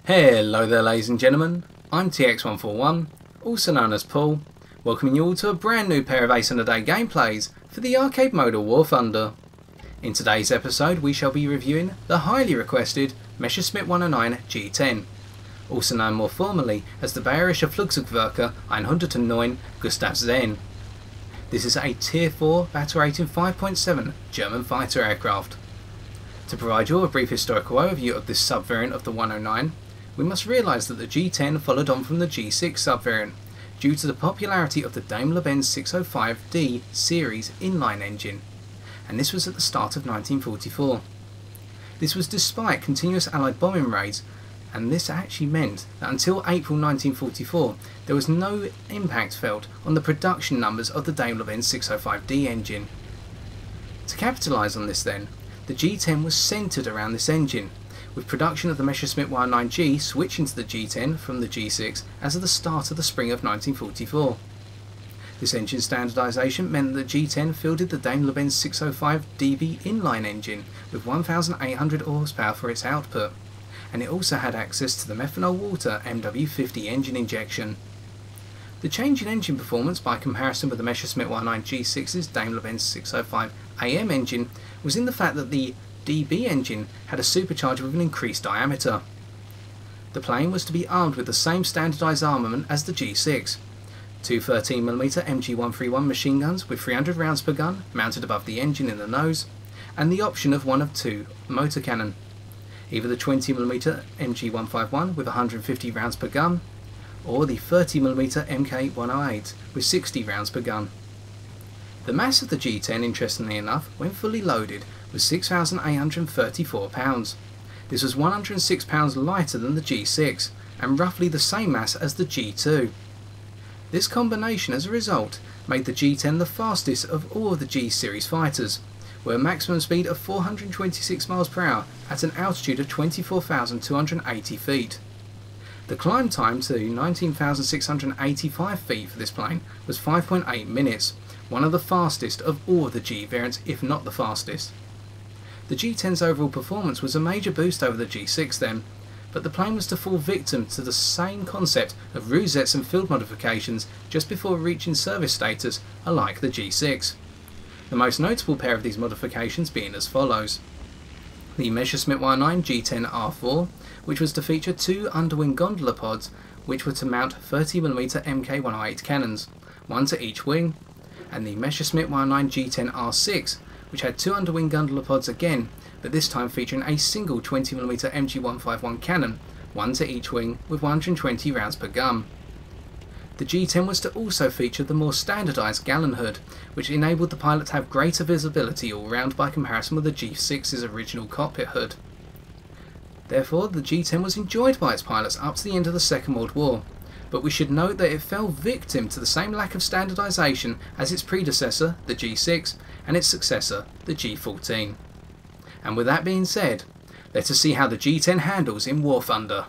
Hello there ladies and gentlemen, I'm TX141, also known as Paul, welcoming you all to a brand new pair of Ace in a Day gameplays for the arcade mode of War Thunder. In today's episode we shall be reviewing the highly requested Messerschmitt 109 G-10, also known more formally as the Bayerische Flugzeugwerke 109 Gustavsehn. This is a Tier 4 battle rating 5.7 German fighter aircraft. To provide you a brief historical overview of this sub-variant of the 109, we must realise that the G10 followed on from the G6 sub-variant, due to the popularity of the Daimler-Benz 605D series inline engine, and this was at the start of 1944. This was despite continuous Allied bombing raids, and this actually meant that until April 1944 there was no impact felt on the production numbers of the Daimler-Benz 605D engine. To capitalise on this then, the G10 was centred around this engine, with production of the Messerschmitt 109G switching to the G10 from the G6 as of the start of the spring of 1944. This engine standardisation meant that the G10 fielded the Daimler-Benz 605DB inline engine with 1,800 horsepower for its output, and it also had access to the methanol water MW50 engine injection. The change in engine performance by comparison with the Messerschmitt 109G6's Daimler-Benz 605AM engine was in the fact that the DB engine had a supercharger with an increased diameter. The plane was to be armed with the same standardised armament as the G6, two 13mm MG131 machine guns with 300 rounds per gun mounted above the engine in the nose, and the option of one of two Motorkannone, either the 20mm MG151 with 150 rounds per gun, or the 30mm MK108 with 60 rounds per gun. The mass of the G10, interestingly enough, when fully loaded, was 6,834 pounds. This was 106 pounds lighter than the G6, and roughly the same mass as the G2. This combination, as a result, made the G10 the fastest of all of the G-series fighters, with a maximum speed of 426 miles per hour at an altitude of 24,280 feet. The climb time to 19,685 feet for this plane was 5.8 minutes, one of the fastest of all of the G variants, if not the fastest. The G10's overall performance was a major boost over the G6 then, but the plane was to fall victim to the same concept of rosettes and field modifications just before reaching service status, alike the G6. The most notable pair of these modifications being as follows: the Messerschmitt 109 G10R4, which was to feature two underwing gondola pods which were to mount 30mm MK108 cannons, one to each wing, and the Messerschmitt 109 G10R6, which had two underwing gondola pods again, but this time featuring a single 20mm MG151 cannon, one to each wing with 120 rounds per gun. The G10 was to also feature the more standardised gallon hood, which enabled the pilot to have greater visibility all round by comparison with the G6's original cockpit hood. Therefore, the G10 was enjoyed by its pilots up to the end of the Second World War, but we should note that it fell victim to the same lack of standardisation as its predecessor, the G6, and its successor, the G14. And with that being said, let us see how the G10 handles in War Thunder.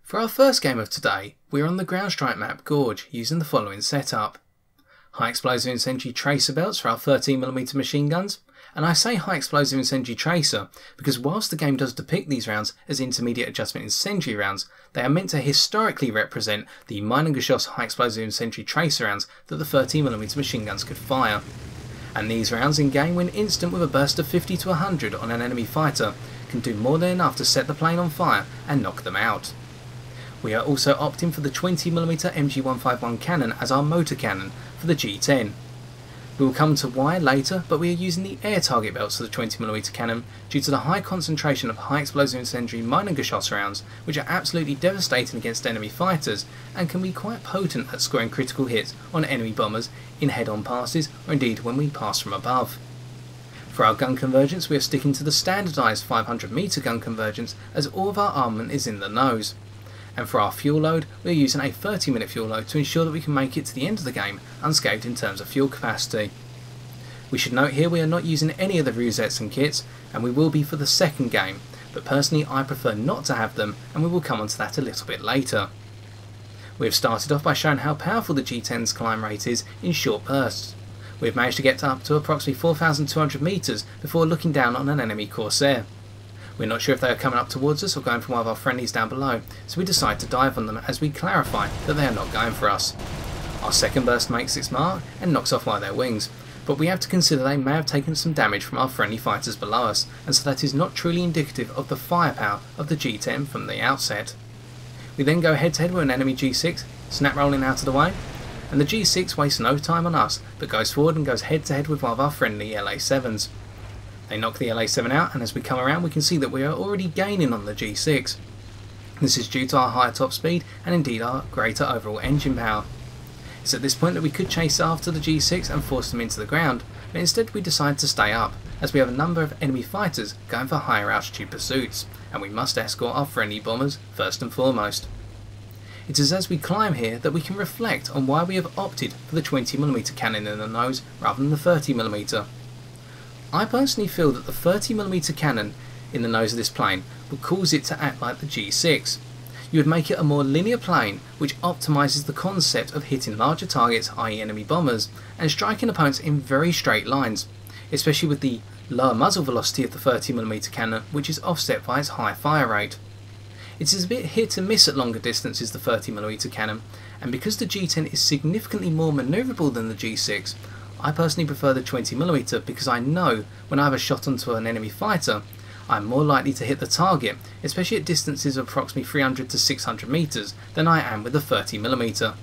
For our first game of today, we are on the ground strike map Gorge using the following setup: high explosive incendiary tracer belts for our 13mm machine guns, and I say high explosive incendiary tracer because whilst the game does depict these rounds as intermediate adjustment incendiary rounds, they are meant to historically represent the Minengeschoss high explosive incendiary tracer rounds that the 13mm machine guns could fire. And these rounds in game, when instant with a burst of 50 to 100 on an enemy fighter, can do more than enough to set the plane on fire and knock them out. We are also opting for the 20mm MG151 cannon as our Motorkannone for the G10. We will come to why later, but we are using the air target belts for the 20mm cannon due to the high concentration of high explosive incendiary Minengeschoss rounds, which are absolutely devastating against enemy fighters and can be quite potent at scoring critical hits on enemy bombers in head-on passes, or indeed when we pass from above. For our gun convergence, we are sticking to the standardised 500 metre gun convergence, as all of our armament is in the nose. And for our fuel load, we are using a 30-minute fuel load to ensure that we can make it to the end of the game unscathed in terms of fuel capacity. We should note here we are not using any of the rosettes and kits, and we will be for the second game, but personally I prefer not to have them, and we will come onto that a little bit later. We have started off by showing how powerful the G10's climb rate is in short bursts. We have managed to get up to approximately 4,200 metres before looking down on an enemy Corsair. We're not sure if they are coming up towards us or going for one of our friendlies down below, so we decide to dive on them as we clarify that they are not going for us. Our second burst makes its mark and knocks off one of their wings, but we have to consider they may have taken some damage from our friendly fighters below us, and so that is not truly indicative of the firepower of the G-10 from the outset. We then go head to head with an enemy G6, snap rolling out of the way, and the G6 wastes no time on us, but goes forward and goes head to head with one of our friendly LA7s. They knock the LA7 out, and as we come around we can see that we are already gaining on the G6. This is due to our higher top speed and indeed our greater overall engine power. It's at this point that we could chase after the G6 and force them into the ground, but instead we decide to stay up, as we have a number of enemy fighters going for higher altitude pursuits, and we must escort our friendly bombers first and foremost. It is as we climb here that we can reflect on why we have opted for the 20mm cannon in the nose rather than the 30mm. I personally feel that the 30mm cannon in the nose of this plane would cause it to act like the G6. You would make it a more linear plane which optimises the concept of hitting larger targets, i.e. enemy bombers, and striking opponents in very straight lines, especially with the lower muzzle velocity of the 30mm cannon, which is offset by its high fire rate. It is a bit hit and miss at longer distances, the 30mm cannon, and because the G10 is significantly more manoeuvrable than the G6, I personally prefer the 20mm because I know when I have a shot onto an enemy fighter, I am more likely to hit the target, especially at distances of approximately 300 to 600 metres, than I am with the 30mm.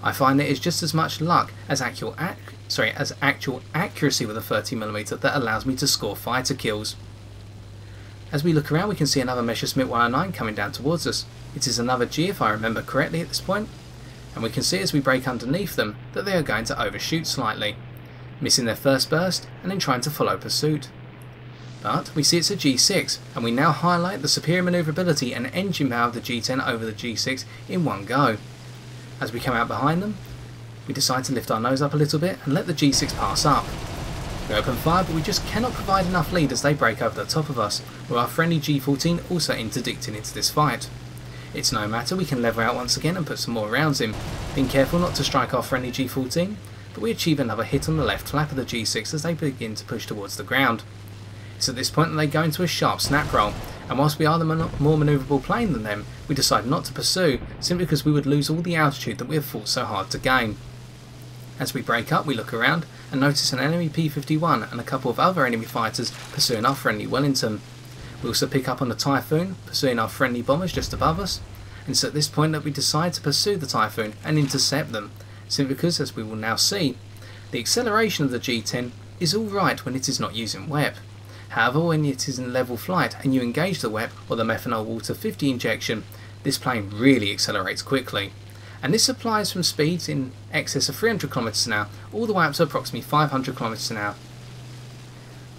I find that it is just as much luck as actual accuracy with a 30mm that allows me to score fighter kills. As we look around we can see another Messerschmitt 109 coming down towards us. It is another G if I remember correctly at this point, and we can see as we break underneath them that they are going to overshoot slightly, missing their first burst and then trying to follow pursuit. But we see it's a G6, and we now highlight the superior manoeuvrability and engine power of the G10 over the G6 in one go. As we come out behind them, we decide to lift our nose up a little bit and let the G6 pass up. We open fire, but we just cannot provide enough lead as they break over the top of us, with our friendly G14 also interdicting into this fight. It's no matter, we can level out once again and put some more rounds in, being careful not to strike our friendly G14, but we achieve another hit on the left flap of the G6 as they begin to push towards the ground. It's at this point that they go into a sharp snap roll, and whilst we are the more manoeuvrable plane than them, we decide not to pursue, simply because we would lose all the altitude that we have fought so hard to gain. As we break up we look around and notice an enemy P-51 and a couple of other enemy fighters pursuing our friendly Wellington. We also pick up on the Typhoon pursuing our friendly bombers just above us, and it's at this point that we decide to pursue the Typhoon and intercept them, simply because, as we will now see, the acceleration of the G10 is alright when it is not using WEP. However, when it is in level flight and you engage the WEP or the methanol water 50 injection, this plane really accelerates quickly. And this applies from speeds in excess of 300 km an hour all the way up to approximately 500 km an hour.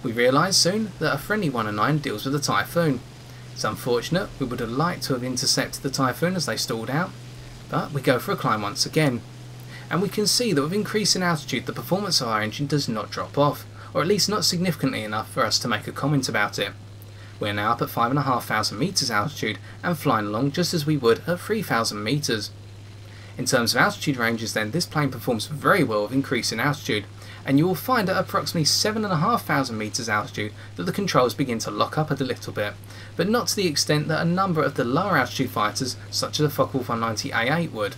We realise soon that a friendly 109 deals with the Typhoon. It's unfortunate, we would have liked to have intercepted the Typhoon as they stalled out, but we go for a climb once again. And we can see that with increasing altitude the performance of our engine does not drop off, or at least not significantly enough for us to make a comment about it. We are now up at 5,500 metres altitude and flying along just as we would at 3,000 metres. In terms of altitude ranges then, this plane performs very well with increasing altitude, and you will find at approximately 7,500 metres altitude that the controls begin to lock up a little bit, but not to the extent that a number of the lower altitude fighters such as the Focke-Wulf 190A8 would.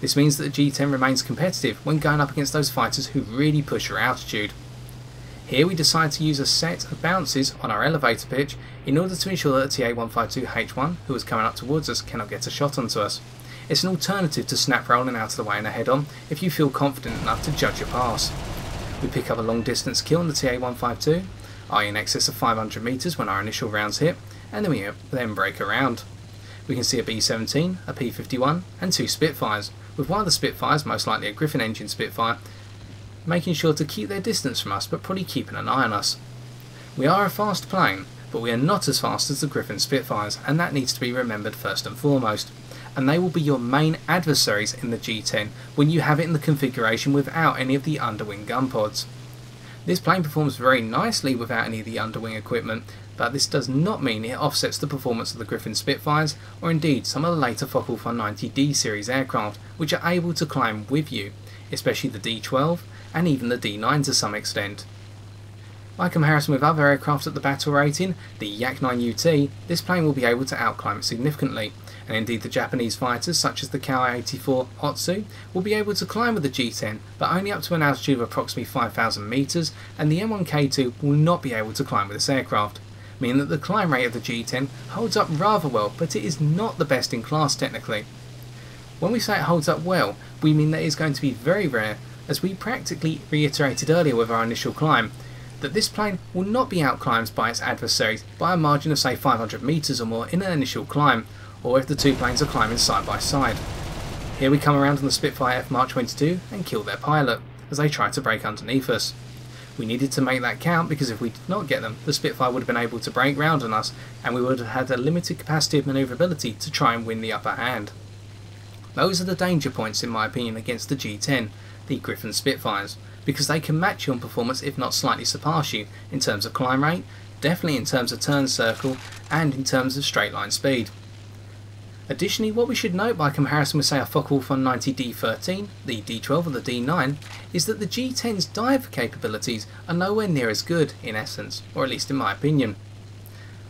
This means that the G10 remains competitive when going up against those fighters who really push for altitude. Here we decide to use a set of bounces on our elevator pitch in order to ensure that the TA-152H1, who is coming up towards us, cannot get a shot onto us. It's an alternative to snap rolling out of the way and a head-on if you feel confident enough to judge your pass. We pick up a long distance kill on the TA-152, i.e. in excess of 500 metres when our initial rounds hit, and then we then break around. We can see a B-17, a P-51 and two Spitfires, with one of the Spitfires, most likely a Griffin engine Spitfire, making sure to keep their distance from us but probably keeping an eye on us. We are a fast plane, but we are not as fast as the Griffin Spitfires, and that needs to be remembered first and foremost. And they will be your main adversaries in the G10 when you have it in the configuration without any of the underwing gun pods. This plane performs very nicely without any of the underwing equipment, but this does not mean it offsets the performance of the Griffin Spitfires or indeed some of the later Focke-Wulf 190D series aircraft which are able to climb with you, especially the D12 and even the D9 to some extent. By comparison with other aircraft at the battle rating, the Yak-9 UT, this plane will be able to outclimb it significantly, and indeed the Japanese fighters such as the Ki-84 Otsu will be able to climb with the G-10, but only up to an altitude of approximately 5,000 metres, and the M1K2 will not be able to climb with this aircraft, meaning that the climb rate of the G-10 holds up rather well, but it is not the best in class technically. When we say it holds up well, we mean that it is going to be very rare, as we practically reiterated earlier with our initial climb, that this plane will not be outclimbed by its adversaries by a margin of say 500 metres or more in an initial climb, or if the two planes are climbing side by side. Here we come around on the Spitfire F Mark 22 and kill their pilot, as they try to break underneath us. We needed to make that count because if we did not get them, the Spitfire would have been able to break round on us and we would have had a limited capacity of maneuverability to try and win the upper hand. Those are the danger points in my opinion against the G-10, the Griffon Spitfires, because they can match you on performance if not slightly surpass you in terms of climb rate, definitely in terms of turn circle and in terms of straight line speed. Additionally, what we should note by comparison with say a Focke-Wulf 190 D13, the D12 or the D9, is that the G10's dive capabilities are nowhere near as good in essence, or at least in my opinion.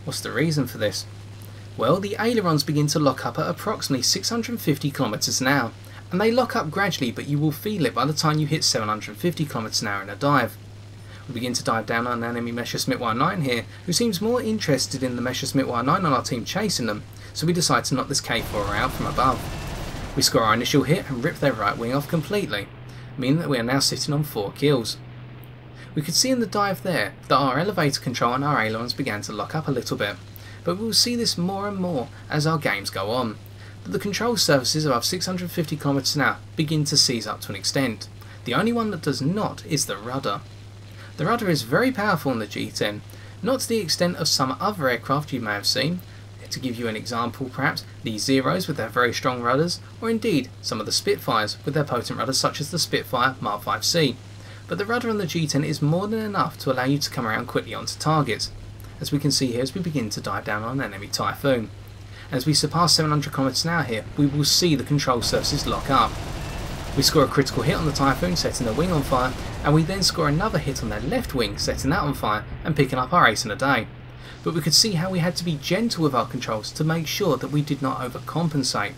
What's the reason for this? Well, the ailerons begin to lock up at approximately 650 km an hour, and they lock up gradually, but you will feel it by the time you hit 750 km an hour in a dive. We begin to dive down on an enemy Messerschmitt 109 here, who seems more interested in the Messerschmitt 109 on our team chasing them, so we decide to knock this K4 out from above. We score our initial hit and rip their right wing off completely, meaning that we are now sitting on 4 kills. We could see in the dive there that our elevator control and our ailerons began to lock up a little bit, but we will see this more and more as our games go on, that the control surfaces above 650 km an hour begin to seize up to an extent. The only one that does not is the rudder. The rudder is very powerful in the G10, not to the extent of some other aircraft you may have seen. To give you an example perhaps, the Zeros with their very strong rudders, or indeed some of the Spitfires with their potent rudders such as the Spitfire Mark 5C. But the rudder on the G10 is more than enough to allow you to come around quickly onto targets, as we can see here as we begin to dive down on an enemy Typhoon. As we surpass 700 km an hour here, we will see the control surfaces lock up. We score a critical hit on the Typhoon, setting the wing on fire, and we then score another hit on their left wing, setting that on fire and picking up our ace in a day. But we could see how we had to be gentle with our controls to make sure that we did not overcompensate.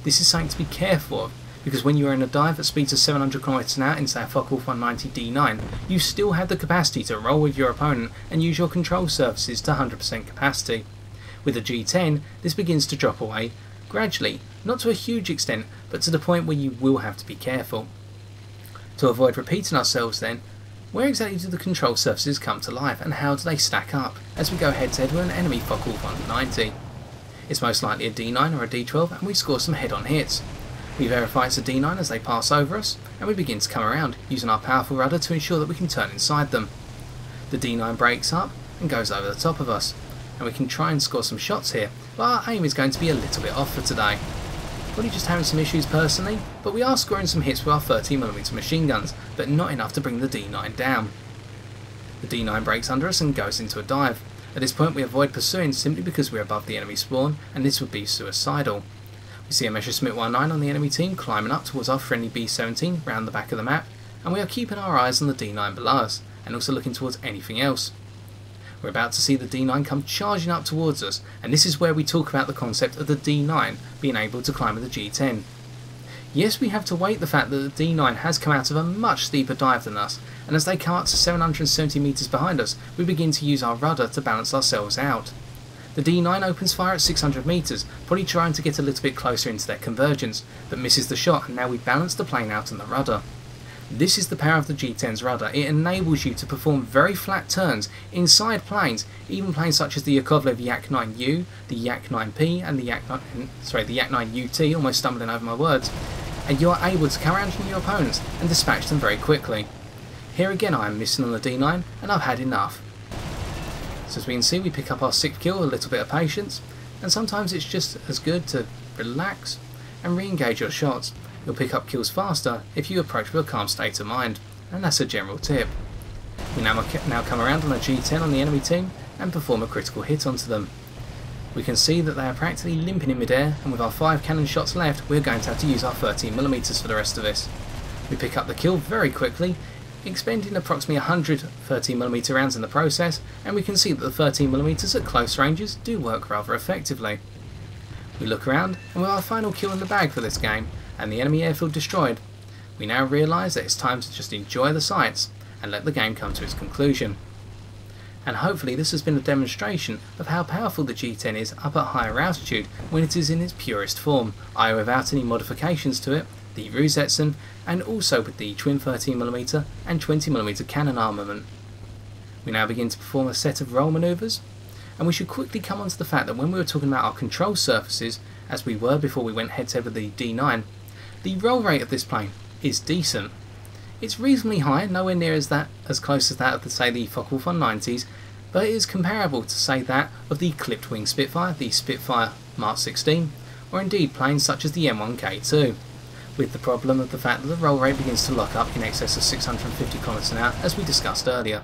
This is something to be careful of, because when you are in a dive at speeds of 700 km an hour in say a Focke-Wulf 190 D9, you still have the capacity to roll with your opponent and use your control surfaces to 100% capacity. With the G10, this begins to drop away gradually, not to a huge extent, but to the point where you will have to be careful. To avoid repeating ourselves then, where exactly do the control surfaces come to life and how do they stack up as we go head to head with an enemy Focke-Wulf 190? It's most likely a D9 or a D12 and we score some head on hits. We verify it's a D9 as they pass over us and we begin to come around using our powerful rudder to ensure that we can turn inside them. The D9 breaks up and goes over the top of us, and we can try and score some shots here, but our aim is going to be a little bit off for today. Probably just having some issues personally, but we are scoring some hits with our 30mm machine guns, but not enough to bring the D9 down. The D9 breaks under us and goes into a dive. At this point we avoid pursuing simply because we're above the enemy spawn, and this would be suicidal. We see a Messerschmitt 109 on the enemy team climbing up towards our friendly B-17 round the back of the map, and we are keeping our eyes on the D9 below us, and also looking towards anything else. We're about to see the D9 come charging up towards us, and this is where we talk about the concept of the D9 being able to climb with the G10. Yes, we have to weight the fact that the D9 has come out of a much steeper dive than us, and as they come up to 770 metres behind us, we begin to use our rudder to balance ourselves out. The D9 opens fire at 600 metres, probably trying to get a little bit closer into their convergence, but misses the shot, and now we balance the plane out on the rudder. This is the power of the G10's rudder. It enables you to perform very flat turns inside planes, even planes such as the Yakovlev Yak-9U, the Yak-9P and the Yak-9 UT, almost stumbling over my words, and you are able to come around from your opponents and dispatch them very quickly. Here again I am missing on the D9 and I've had enough. So as we can see, we pick up our 6th kill with a little bit of patience, and sometimes it's just as good to relax and re-engage your shots. You'll pick up kills faster if you approach with a calm state of mind, and that's a general tip. We now come around on a G10 on the enemy team and perform a critical hit onto them. We can see that they are practically limping in midair, and with our 5 cannon shots left we're going to have to use our 13mm for the rest of this. We pick up the kill very quickly, expending approximately 100 13mm rounds in the process, and we can see that the 13mm at close ranges do work rather effectively. We look around, and with our final kill in the bag for this game, and the enemy airfield destroyed, we now realise that it's time to just enjoy the sights and let the game come to its conclusion. And hopefully this has been a demonstration of how powerful the G-10 is up at higher altitude when it is in its purest form, i.e. without any modifications to it, the resembles, and also with the twin 13mm and 20mm cannon armament. We now begin to perform a set of roll manoeuvres, and we should quickly come on to the fact that when we were talking about our control surfaces, as we were before we went head to head with the D9, the roll rate of this plane is decent. It's reasonably high, nowhere near as close as that of say the Focke-Wulf 190s, but it is comparable to say that of the clipped wing Spitfire, the Spitfire Mark 16, or indeed planes such as the M1K2, with the problem of the fact that the roll rate begins to lock up in excess of 650 km/h as we discussed earlier.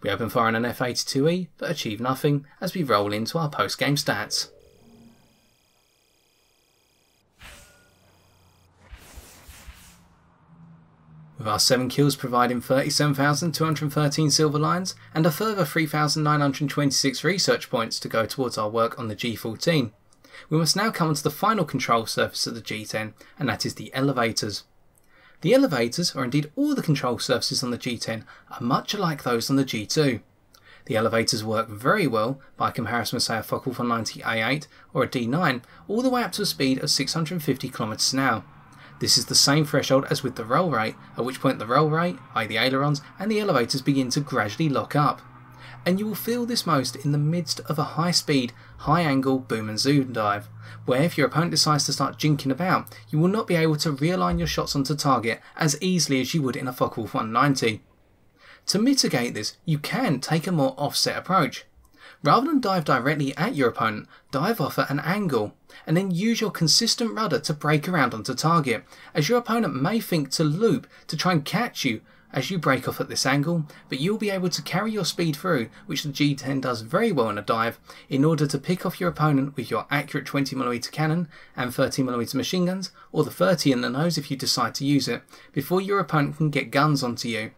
We open fire on an F-82E but achieve nothing as we roll into our post-game stats. With our 7 kills providing 37,213 silver lines and a further 3,926 research points to go towards our work on the G-14, we must now come on to the final control surface of the G-10, and that is the elevators. The elevators, or indeed all the control surfaces on the G-10, are much alike those on the G2. The elevators work very well by comparison with say a Focke-Wulf 190 A8 or a D9, all the way up to a speed of 650 km/h. This is the same threshold as with the roll rate, at which point the roll rate, i.e. the ailerons, and the elevators begin to gradually lock up. And you will feel this most in the midst of a high speed, high angle boom and zoom dive, where if your opponent decides to start jinking about, you will not be able to realign your shots onto target as easily as you would in a Focke-Wulf 190. To mitigate this, you can take a more offset approach. Rather than dive directly at your opponent, dive off at an angle, and then use your consistent rudder to break around onto target, as your opponent may think to loop to try and catch you as you break off at this angle, but you'll be able to carry your speed through, which the G-10 does very well in a dive, in order to pick off your opponent with your accurate 20mm cannon and 13mm machine guns, or the 30 in the nose if you decide to use it, before your opponent can get guns onto you.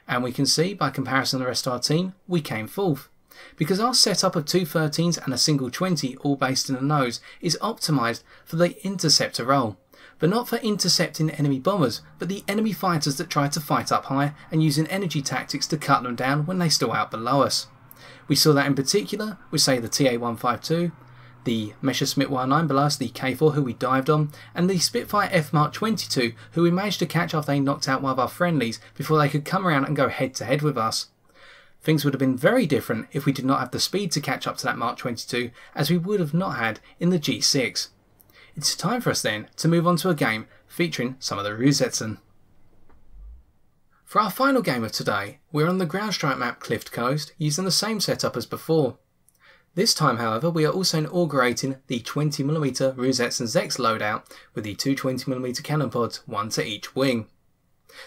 And we can see, by comparison to the rest of our team, we came fourth, because our setup of 2 13s and a single 20 all based in the nose is optimised for the interceptor role, but not for intercepting enemy bombers, but the enemy fighters that try to fight up high and using energy tactics to cut them down when they still out below us. We saw that in particular with say the TA-152, the Messerschmitt 109 below us, the K4 who we dived on, and the Spitfire F Mark 22 who we managed to catch after they knocked out one of our friendlies before they could come around and go head to head with us. Things would have been very different if we did not have the speed to catch up to that Mark 22 as we would have not had in the G6. It's time for us then to move on to a game featuring some of the resembles. For our final game of today, we're on the ground strike map Cliff Coast using the same setup as before. This time however we are also inaugurating the 20mm resembles X loadout with the two 20mm cannon pods, one to each wing.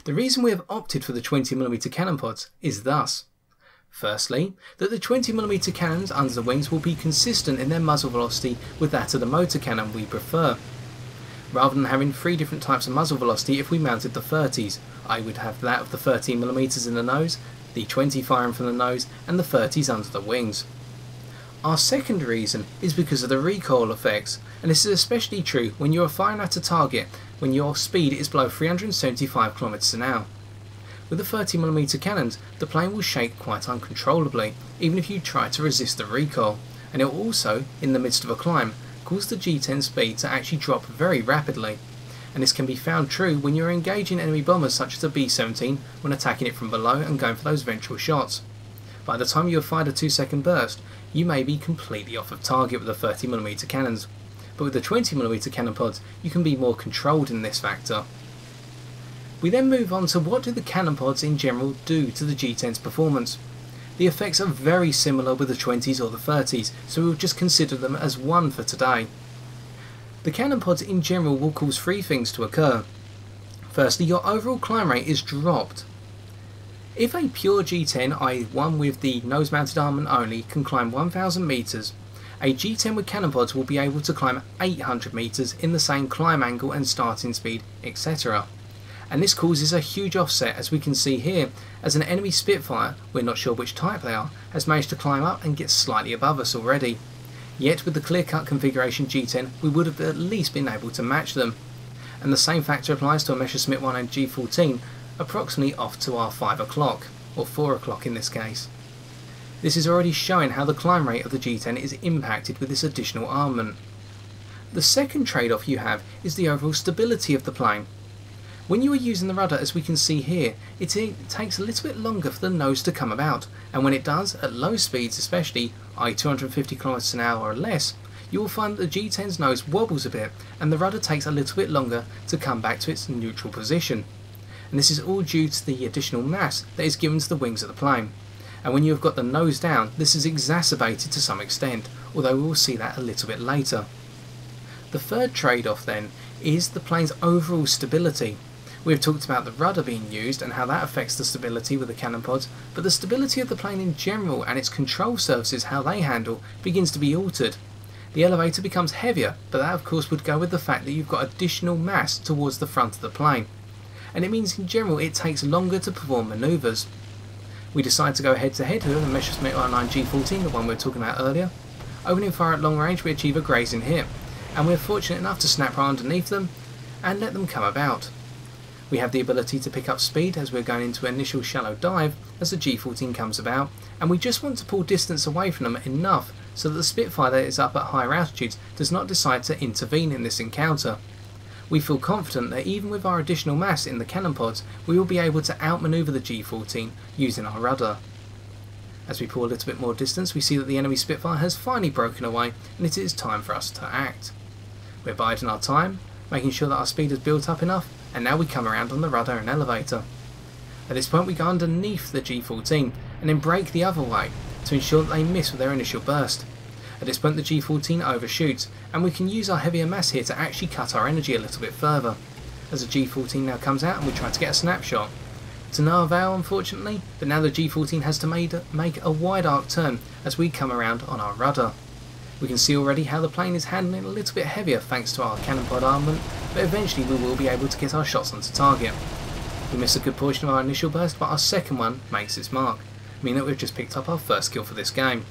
The reason we have opted for the 20mm cannon pods is thus. Firstly, that the 20mm cannons under the wings will be consistent in their muzzle velocity with that of the motor cannon we prefer. Rather than having 3 different types of muzzle velocity if we mounted the 30s, I would have that of the 13mm in the nose, the 20 firing from the nose, and the 30s under the wings. Our second reason is because of the recoil effects, and this is especially true when you are firing at a target when your speed is below 375 km/h. With the 30mm cannons, the plane will shake quite uncontrollably, even if you try to resist the recoil, and it will also, in the midst of a climb, cause the G-10 speed to actually drop very rapidly. And this can be found true when you're engaging enemy bombers such as the B-17 when attacking it from below and going for those ventral shots. By the time you have fired a 2-second burst, you may be completely off of target with the 30mm cannons, but with the 20mm cannon pods you can be more controlled in this factor. We then move on to what do the cannon pods in general do to the G-10's performance. The effects are very similar with the 20s or the 30s, so we will just consider them as one for today. The cannon pods in general will cause 3 things to occur. Firstly, your overall climb rate is dropped. If a pure G-10, i.e. one with the nose mounted armament only, can climb 1000 metres, a G-10 with cannon pods will be able to climb 800 metres in the same climb angle and starting speed, etc. and this causes a huge offset, as we can see here, as an enemy Spitfire, we're not sure which type they are, has managed to climb up and get slightly above us already. Yet with the clear-cut configuration G10 we would have at least been able to match them. And the same factor applies to a Messerschmitt 109 G14, approximately off to our 5 o'clock, or 4 o'clock in this case. This is already showing how the climb rate of the G10 is impacted with this additional armament. The second trade-off you have is the overall stability of the plane. When you are using the rudder, as we can see here, it takes a little bit longer for the nose to come about, and when it does, at low speeds especially, i.e. 250 km an hour or less, you will find that the G10's nose wobbles a bit and the rudder takes a little bit longer to come back to its neutral position. And this is all due to the additional mass that is given to the wings of the plane. And when you have got the nose down, this is exacerbated to some extent, although we will see that a little bit later. The third trade-off then is the plane's overall stability. We have talked about the rudder being used and how that affects the stability with the cannon pods, but the stability of the plane in general and its control surfaces, how they handle, begins to be altered. The elevator becomes heavier, but that of course would go with the fact that you've got additional mass towards the front of the plane. And it means in general it takes longer to perform manoeuvres. We decide to go head to head with the Messerschmitt 109 G14, the one we were talking about earlier. Opening fire at long range, we achieve a grazing hit, and we are fortunate enough to snap right underneath them and let them come about. We have the ability to pick up speed as we're going into an initial shallow dive as the G14 comes about, and we just want to pull distance away from them enough so that the Spitfire that is up at higher altitudes does not decide to intervene in this encounter. We feel confident that even with our additional mass in the cannon pods, we will be able to outmaneuver the G14 using our rudder. As we pull a little bit more distance, we see that the enemy Spitfire has finally broken away and it is time for us to act. We're biding our time, making sure that our speed has built up enough, and now we come around on the rudder and elevator. At this point we go underneath the G14 and then brake the other way to ensure that they miss with their initial burst. At this point the G14 overshoots, and we can use our heavier mass here to actually cut our energy a little bit further. As the G14 now comes out and we try to get a snapshot. To no avail unfortunately, but now the G14 has to make a wide arc turn as we come around on our rudder. We can see already how the plane is handling a little bit heavier thanks to our cannon pod armament, but eventually we will be able to get our shots onto target. We miss a good portion of our initial burst, but our second one makes its mark, meaning that we've just picked up our first kill for this game.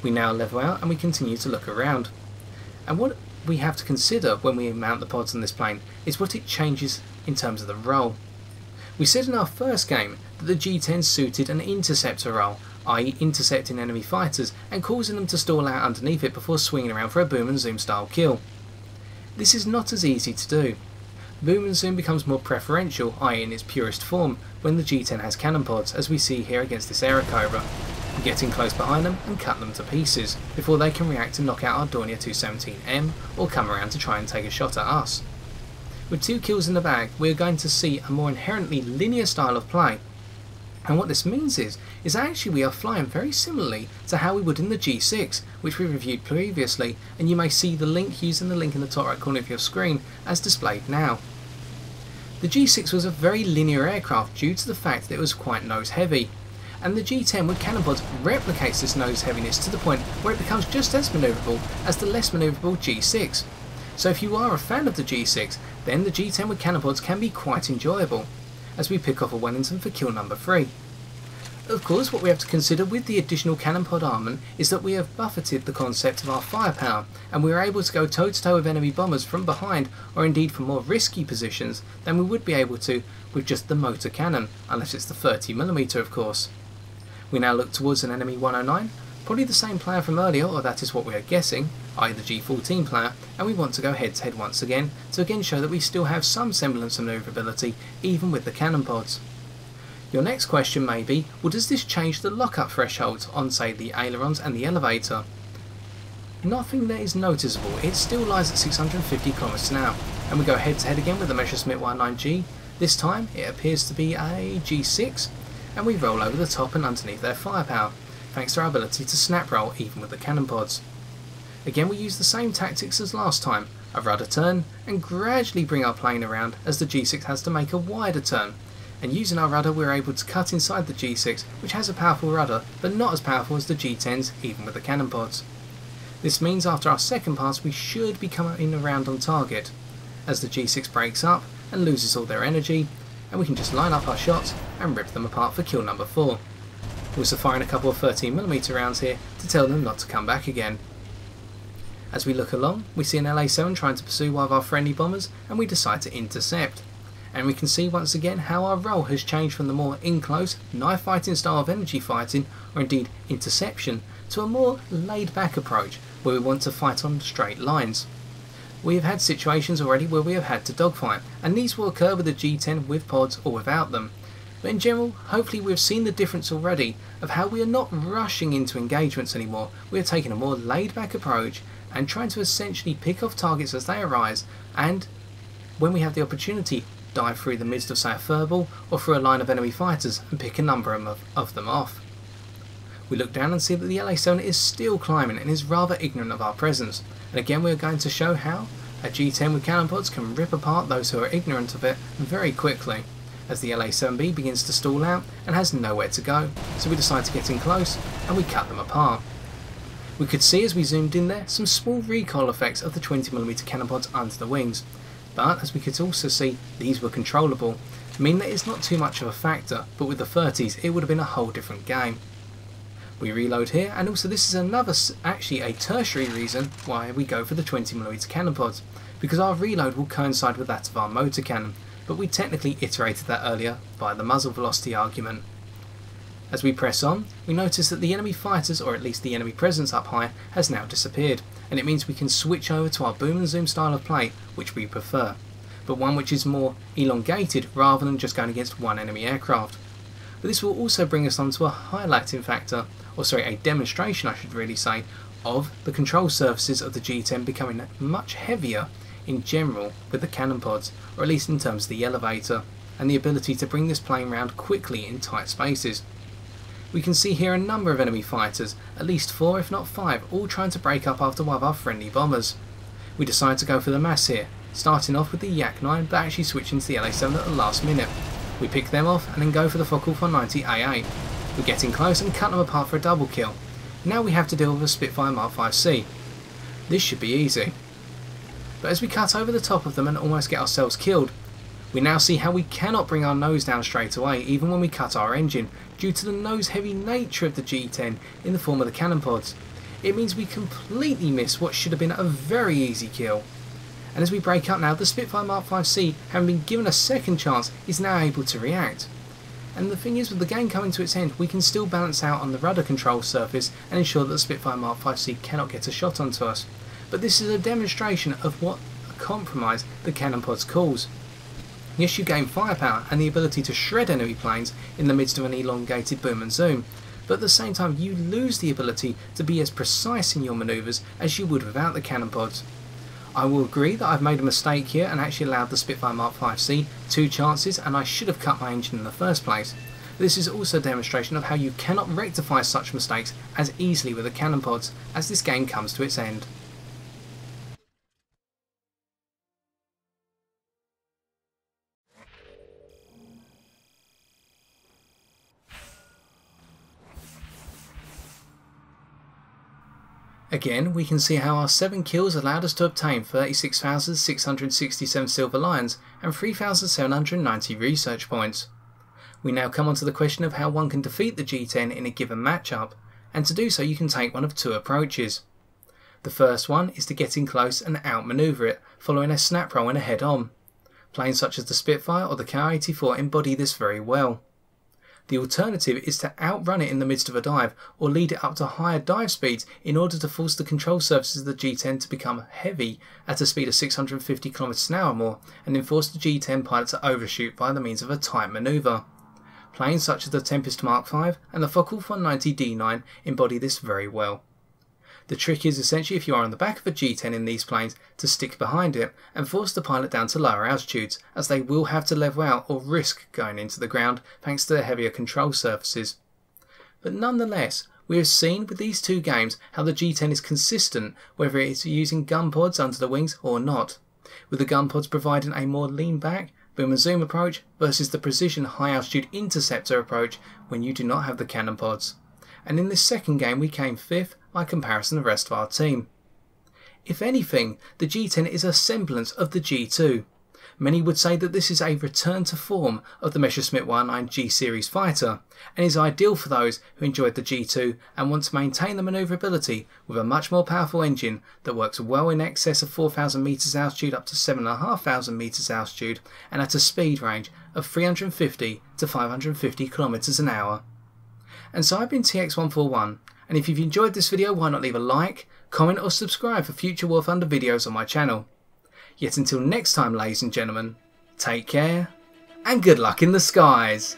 We now level out and we continue to look around. And what we have to consider when we mount the pods on this plane is what it changes in terms of the role. We said in our first game that the G10 suited an interceptor role, i.e. intercepting enemy fighters and causing them to stall out underneath it before swinging around for a boom and zoom style kill. This is not as easy to do. Boom and zoom becomes more preferential, i.e. in its purest form, when the G10 has cannon pods, as we see here against this Aerocobra. We get in close behind them and cut them to pieces, before they can react to knock out our Dornier 217M or come around to try and take a shot at us. With 2 kills in the bag, we are going to see a more inherently linear style of play. And what this means is actually we are flying very similarly to how we would in the G6, which we reviewed previously, and you may see the link using the link in the top right corner of your screen as displayed now. The G6 was a very linear aircraft due to the fact that it was quite nose heavy, and the G10 with cannon pods replicates this nose heaviness to the point where it becomes just as manoeuvrable as the less manoeuvrable G6. So if you are a fan of the G6, then the G10 with cannon pods can be quite enjoyable, as we pick off a Wellington for kill number 3. Of course, what we have to consider with the additional cannon pod armament is that we have buffeted the concept of our firepower, and we are able to go toe to toe with enemy bombers from behind, or indeed from more risky positions than we would be able to with just the motor cannon, unless it's the 30mm of course. We now look towards an enemy 109, probably the same player from earlier, or that is what we are guessing, i.e. the G14 player, and we want to go head to head once again to again show that we still have some semblance of manoeuvrability even with the cannon pods. Your next question may be, well, does this change the lockup thresholds on say the ailerons and the elevator? Nothing that is noticeable, it still lies at 650 km an hour, and we go head to head again with the Messerschmitt 109G. This time it appears to be a G6, and we roll over the top and underneath their firepower, thanks to our ability to snap roll even with the cannon pods. Again we use the same tactics as last time, a rudder turn, and gradually bring our plane around as the G6 has to make a wider turn, and using our rudder we're able to cut inside the G6, which has a powerful rudder but not as powerful as the G10s even with the cannon pods. This means after our second pass we should be coming around on target. As the G6 breaks up, and loses all their energy, and we can just line up our shots and rip them apart for kill number 4. We're also firing a couple of 13mm rounds here to tell them not to come back again. As we look along, we see an LA-7 trying to pursue one of our friendly bombers, and we decide to intercept. And we can see once again how our role has changed from the more in-close, knife fighting style of energy fighting, or indeed interception, to a more laid-back approach where we want to fight on straight lines. We have had situations already where we have had to dogfight, and these will occur with the G10 with pods or without them. But in general, hopefully we've seen the difference already of how we are not rushing into engagements anymore. We are taking a more laid-back approach and trying to essentially pick off targets as they arise, and when we have the opportunity, dive through the midst of say a furball or through a line of enemy fighters and pick a number of them off. We look down and see that the LA-7 is still climbing and is rather ignorant of our presence, and again we are going to show how a G10 with cannon pods can rip apart those who are ignorant of it very quickly, as the LA-7B begins to stall out and has nowhere to go, so we decide to get in close and we cut them apart. We could see as we zoomed in there some small recoil effects of the 20mm cannon pods under the wings, but as we could also see these were controllable, meaning that it's not too much of a factor, but with the 30s it would have been a whole different game. We reload here, and also this is actually a tertiary reason why we go for the 20mm cannon pods, because our reload will coincide with that of our motor cannon, but we technically iterated that earlier via the muzzle velocity argument. As we press on, we notice that the enemy fighters, or at least the enemy presence up high, has now disappeared, and it means we can switch over to our boom and zoom style of play, which we prefer, but one which is more elongated rather than just going against one enemy aircraft. But this will also bring us on to a highlighting factor, or sorry, a demonstration I should really say, of the control surfaces of the G10 becoming much heavier in general with the cannon pods, or at least in terms of the elevator, and the ability to bring this plane round quickly in tight spaces. We can see here a number of enemy fighters, at least 4 if not 5, all trying to break up after one of our friendly bombers. We decide to go for the mass here, starting off with the Yak-9 but actually switching to the LA-7 at the last minute. We pick them off and then go for the Focke 190 AA. We get in close and cut them apart for a double kill. Now we have to deal with a Spitfire Mark 5C. This should be easy. But as we cut over the top of them and almost get ourselves killed, we now see how we cannot bring our nose down straight away even when we cut our engine, due to the nose heavy nature of the G10 in the form of the cannon pods. It means we completely miss what should have been a very easy kill. And as we break up now, the Spitfire Mark 5C, having been given a second chance, is now able to react. And the thing is, with the game coming to its end, we can still balance out on the rudder control surface and ensure that the Spitfire Mark 5C cannot get a shot onto us. But this is a demonstration of what a compromise the cannon pods cause. Yes, you gain firepower and the ability to shred enemy planes in the midst of an elongated boom and zoom, but at the same time you lose the ability to be as precise in your manoeuvres as you would without the cannon pods. I will agree that I've made a mistake here and actually allowed the Spitfire Mark 5C 2 chances, and I should have cut my engine in the first place. This is also a demonstration of how you cannot rectify such mistakes as easily with the cannon pods as this game comes to its end. Again, we can see how our 7 kills allowed us to obtain 36,667 silver lions and 3,790 research points. We now come on to the question of how one can defeat the G10 in a given matchup, and to do so you can take one of 2 approaches. The first one is to get in close and outmaneuver it, following a snap roll and a head-on. Planes such as the Spitfire or the K-84 embody this very well. The alternative is to outrun it in the midst of a dive, or lead it up to higher dive speeds in order to force the control surfaces of the G10 to become heavy at a speed of 650 km an hour or more, and then force the G10 pilot to overshoot by the means of a tight manoeuvre. Planes such as the Tempest Mark V and the Focke 190 D9 embody this very well. The trick is essentially, if you are on the back of a G10 in these planes, to stick behind it and force the pilot down to lower altitudes, as they will have to level out or risk going into the ground thanks to their heavier control surfaces. But nonetheless, we have seen with these 2 games how the G10 is consistent whether it is using gun pods under the wings or not, with the gun pods providing a more lean back, boom and zoom approach versus the precision high altitude interceptor approach when you do not have the cannon pods. And in this second game we came 5th by comparison to the rest of our team. If anything, the G10 is a semblance of the G2. Many would say that this is a return to form of the Messerschmitt 109 G series fighter, and is ideal for those who enjoyed the G2 and want to maintain the maneuverability with a much more powerful engine that works well in excess of 4,000 meters altitude up to 7,500 meters altitude, and at a speed range of 350 to 550 kilometers an hour. And so I've been TX141, and if you've enjoyed this video, why not leave a like, comment or subscribe for future War Thunder videos on my channel. Yet until next time, ladies and gentlemen, take care and good luck in the skies.